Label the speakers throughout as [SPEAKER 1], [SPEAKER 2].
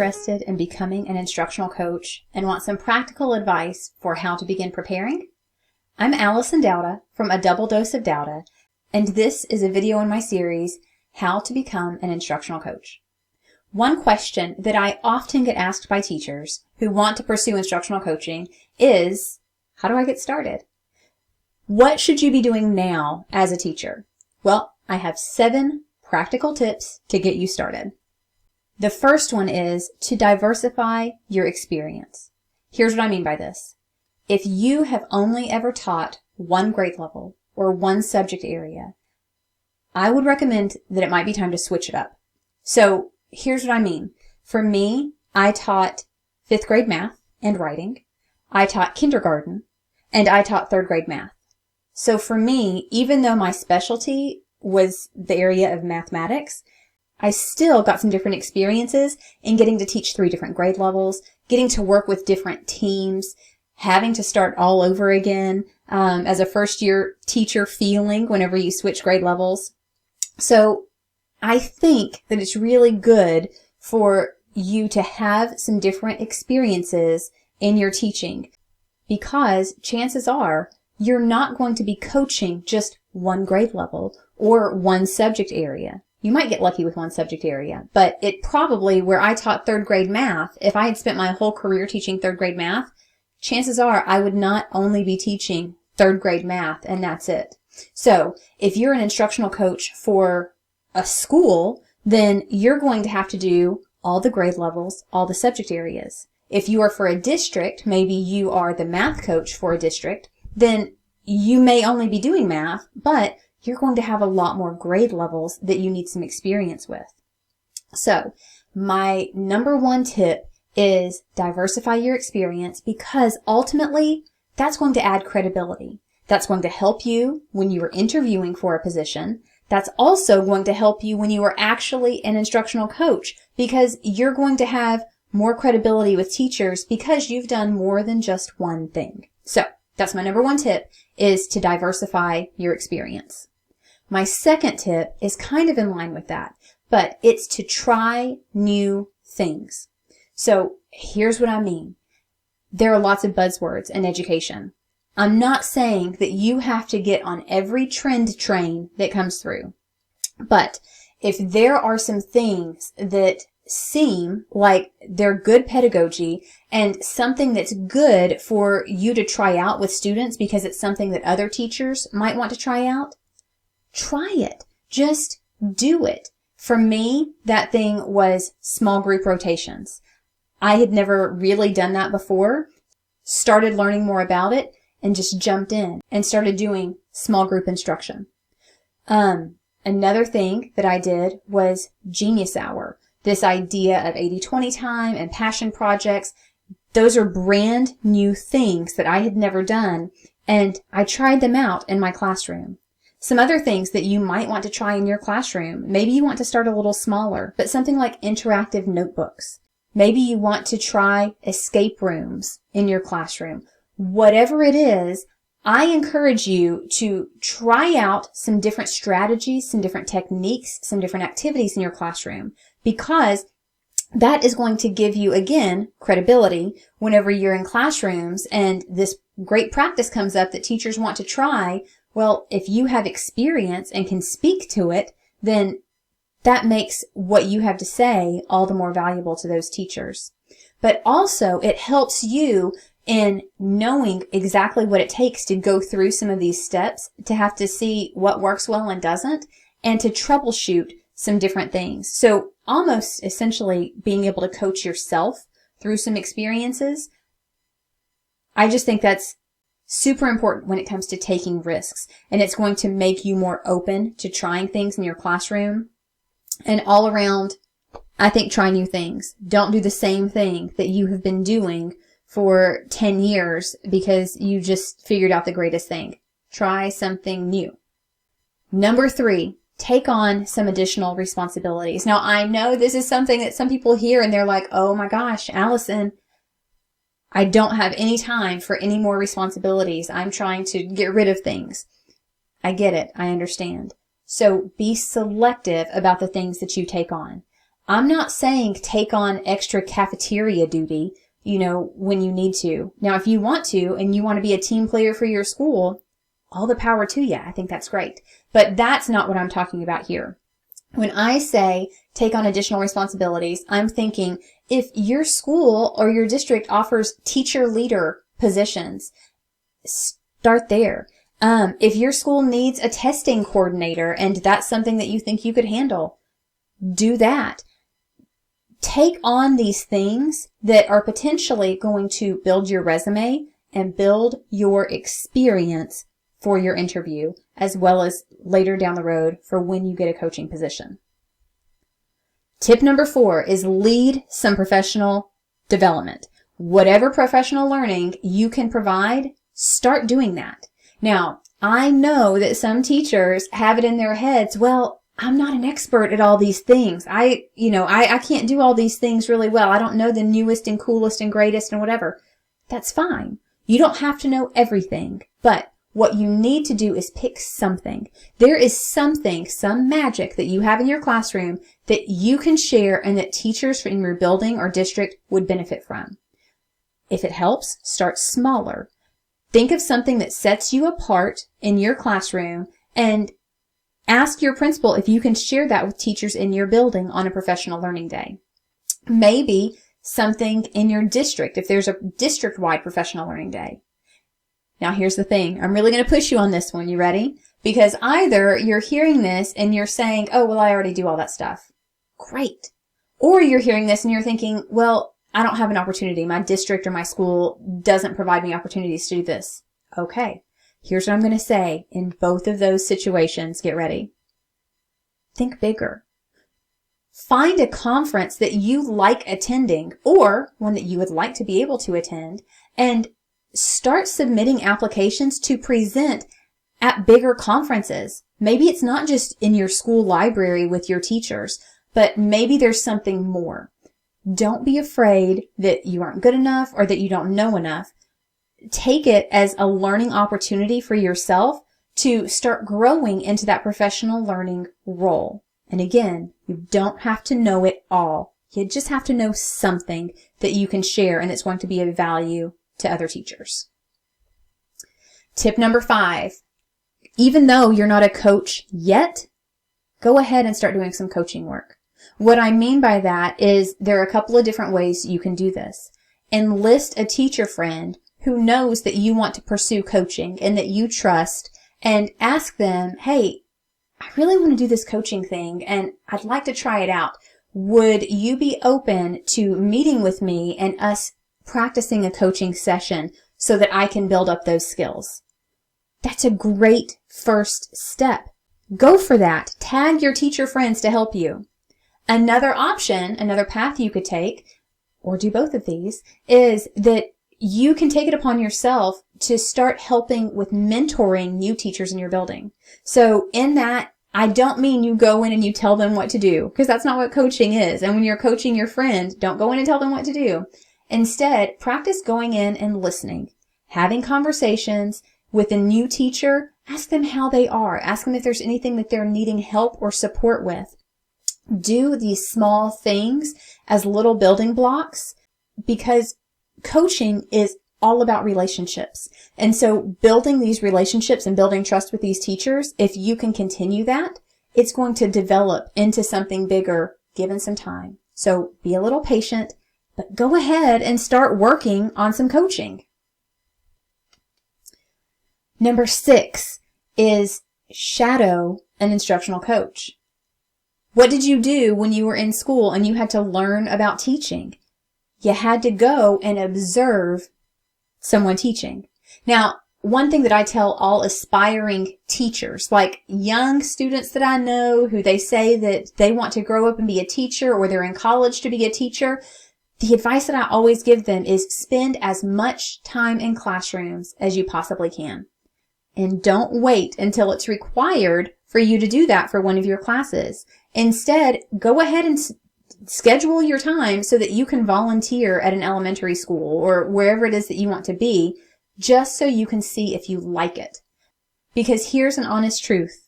[SPEAKER 1] interested in becoming an instructional coach and want some practical advice for how to begin preparing? I'm Allison Dowda from A Double Dose of Dowda, and this is a video in my series, How to Become an Instructional Coach. One question that I often get asked by teachers who want to pursue instructional coaching is, how do I get started? What should you be doing now as a teacher? Well, I have 7 practical tips to get you started. The first one is to diversify your experience. Here's what I mean by this. If you have only ever taught one grade level or one subject area, I would recommend that it might be time to switch it up. So here's what I mean. For me, I taught 5th grade math and writing. I taught kindergarten, and I taught 3rd grade math. So for me, even though my specialty was the area of mathematics, I still got some different experiences in getting to teach 3 different grade levels, getting to work with different teams, having to start all over again as a first-year teacher feeling whenever you switch grade levels. So I think that it's really good for you to have some different experiences in your teaching, because chances are you're not going to be coaching just one grade level or one subject area. You might get lucky with one subject area, but it probably, where I taught 3rd grade math, if I had spent my whole career teaching 3rd grade math, chances are I would not only be teaching 3rd grade math and that's it. So if you're an instructional coach for a school, then you're going to have to do all the grade levels, all the subject areas. If you are for a district, maybe you are the math coach for a district, then you may only be doing math, but you're going to have a lot more grade levels that you need some experience with. So my number 1 tip is diversify your experience, because ultimately that's going to add credibility. That's going to help you when you are interviewing for a position. That's also going to help you when you are actually an instructional coach, because you're going to have more credibility with teachers because you've done more than just one thing. So that's my number 1 tip, is to diversify your experience. My second tip is kind of in line with that, but it's to try new things. So here's what I mean. There are lots of buzzwords in education. I'm not saying that you have to get on every trend train that comes through, but if there are some things that seem like they're good pedagogy and something that's good for you to try out with students because it's something that other teachers might want to try out, try it. Just do it. For me, that thing was small group rotations. I had never really done that before, started learning more about it, and just jumped in and started doing small group instruction. Another thing that I did was Genius Hour. This idea of 80-20 time and passion projects, those are brand new things that I had never done, and I tried them out in my classroom. Some other things that you might want to try in your classroom, maybe you want to start a little smaller, but something like interactive notebooks. Maybe you want to try escape rooms in your classroom. Whatever it is, I encourage you to try out some different strategies, some different techniques, some different activities in your classroom, because that is going to give you, again, credibility whenever you're in classrooms and this great practice comes up that teachers want to try. Well, if you have experience and can speak to it, then that makes what you have to say all the more valuable to those teachers. But also, it helps you in knowing exactly what it takes to go through some of these steps, to have to see what works well and doesn't, and to troubleshoot some different things. So almost essentially being able to coach yourself through some experiences. I just think that's super important when it comes to taking risks, and it's going to make you more open to trying things in your classroom. And all around, I think try new things. Don't do the same thing that you have been doing for 10 years because you just figured out the greatest thing. Try something new. Number 3, take on some additional responsibilities. Now, I know this is something that some people hear and they're like, oh my gosh, Allison, I don't have any time for any more responsibilities. I'm trying to get rid of things. I get it. I understand. So be selective about the things that you take on. I'm not saying take on extra cafeteria duty, when you need to. Now, if you want to and you want to be a team player for your school, all the power to you. I think that's great. But that's not what I'm talking about here. When I say take on additional responsibilities, I'm thinking if your school or your district offers teacher leader positions, start there. If your school needs a testing coordinator and that's something that you think you could handle, do that. Take on these things that are potentially going to build your resume and build your experience for your interview, as well as later down the road for when you get a coaching position. Tip number 4 is lead some professional development. Whatever professional learning you can provide, start doing that. Now, I know that some teachers have it in their heads, well, I'm not an expert at all these things. I can't do all these things really well. I don't know the newest and coolest and greatest and whatever. That's fine. You don't have to know everything, but what you need to do is pick something. There is something, some magic that you have in your classroom that you can share and that teachers in your building or district would benefit from. If it helps, start smaller. Think of something that sets you apart in your classroom and ask your principal if you can share that with teachers in your building on a professional learning day. Maybe something in your district, if there's a district-wide professional learning day. Now, here's the thing. I'm really going to push you on this one. You ready? Because either you're hearing this and you're saying, oh, well, I already do all that stuff. Great. Or you're hearing this and you're thinking, well, I don't have an opportunity. My district or my school doesn't provide me opportunities to do this. Okay. Here's what I'm going to say. In both of those situations, get ready. Think bigger. Find a conference that you like attending or one that you would like to be able to attend and start submitting applications to present at bigger conferences. Maybe it's not just in your school library with your teachers, but maybe there's something more. Don't be afraid that you aren't good enough or that you don't know enough. Take it as a learning opportunity for yourself to start growing into that professional learning role. And again, you don't have to know it all. You just have to know something that you can share and it's going to be of value to other teachers. Tip number 5, even though you're not a coach yet, go ahead and start doing some coaching work. What I mean by that is there are a couple of different ways you can do this. Enlist a teacher friend who knows that you want to pursue coaching and that you trust and ask them, hey, I really want to do this coaching thing and I'd like to try it out. Would you be open to meeting with me and us practicing a coaching session so that I can build up those skills? That's a great first step. Go for that. Tag your teacher friends to help you. Another option, another path you could take, or do both of these, is that you can take it upon yourself to start helping with mentoring new teachers in your building. So in that, I don't mean you go in and you tell them what to do, because that's not what coaching is. And when you're coaching your friend, don't go in and tell them what to do. Instead, practice going in and listening, having conversations with a new teacher. Ask them how they are. Ask them if there's anything that they're needing help or support with. Do these small things as little building blocks because coaching is all about relationships. And so building these relationships and building trust with these teachers, if you can continue that, it's going to develop into something bigger given some time. So be a little patient, but go ahead and start working on some coaching. Number 6 is shadow an instructional coach. What did you do when you were in school and you had to learn about teaching? You had to go and observe someone teaching. Now, one thing that I tell all aspiring teachers, like young students that I know who they say that they want to grow up and be a teacher or they're in college to be a teacher, the advice that I always give them is spend as much time in classrooms as you possibly can. And don't wait until it's required for you to do that for one of your classes. Instead, go ahead and schedule your time so that you can volunteer at an elementary school or wherever it is that you want to be, just so you can see if you like it. Because here's an honest truth.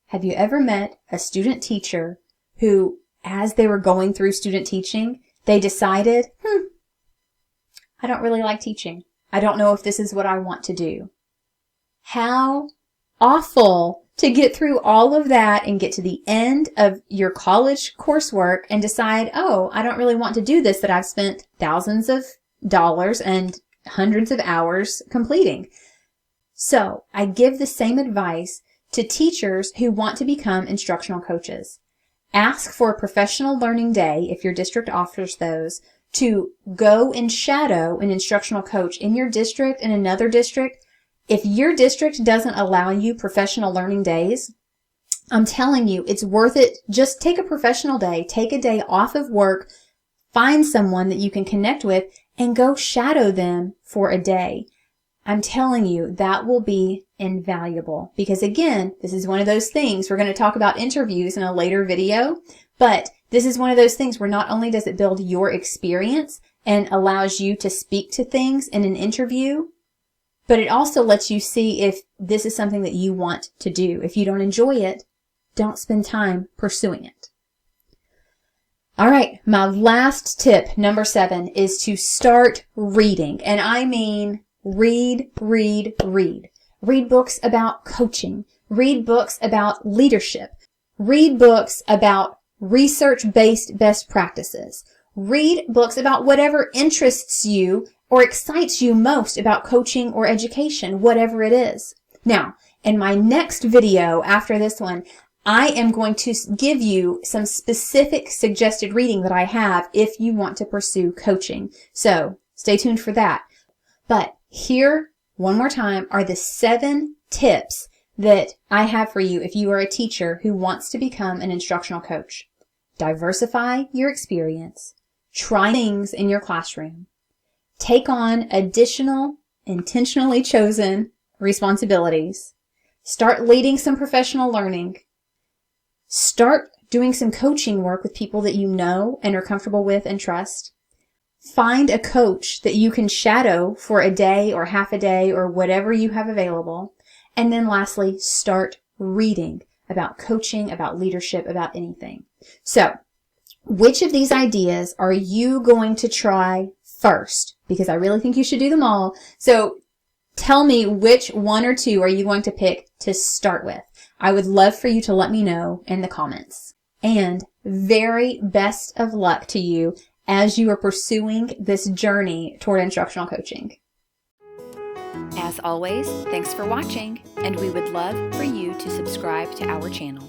[SPEAKER 1] Have you ever met a student teacher who as they were going through student teaching, they decided, I don't really like teaching. I don't know if this is what I want to do. How awful to get through all of that and get to the end of your college coursework and decide, oh, I don't really want to do this that I've spent thousands of dollars and hundreds of hours completing. So I give the same advice to teachers who want to become instructional coaches. Ask for a professional learning day, if your district offers those, to go and shadow an instructional coach in your district and another district. If your district doesn't allow you professional learning days, I'm telling you, it's worth it. Just take a professional day, take a day off of work, find someone that you can connect with, and go shadow them for a day. I'm telling you, that will be invaluable. Because again, this is one of those things, we're going to talk about interviews in a later video, but this is one of those things where not only does it build your experience and allows you to speak to things in an interview, but it also lets you see if this is something that you want to do. If you don't enjoy it, don't spend time pursuing it. All right, my last tip, number 7, is to start reading. And I mean read. Read books about coaching. Read books about leadership. Read books about research-based best practices. Read books about whatever interests you or excites you most about coaching or education, whatever it is. Now, in my next video after this one, I am going to give you some specific suggested reading that I have if you want to pursue coaching. So stay tuned for that. But here, one more time, are the 7 tips that I have for you if you are a teacher who wants to become an instructional coach. Diversify your experience. Try things in your classroom. Take on additional, intentionally chosen responsibilities. Start leading some professional learning. Start doing some coaching work with people that you know and are comfortable with and trust. Find a coach that you can shadow for a day or half a day or whatever you have available. And then lastly, start reading about coaching, about leadership, about anything. So, which of these ideas are you going to try first? Because I really think you should do them all. So tell me which 1 or 2 are you going to pick to start with. I would love for you to let me know in the comments. And very best of luck to you as you are pursuing this journey toward instructional coaching.
[SPEAKER 2] As always, thanks for watching, and we would love for you to subscribe to our channel.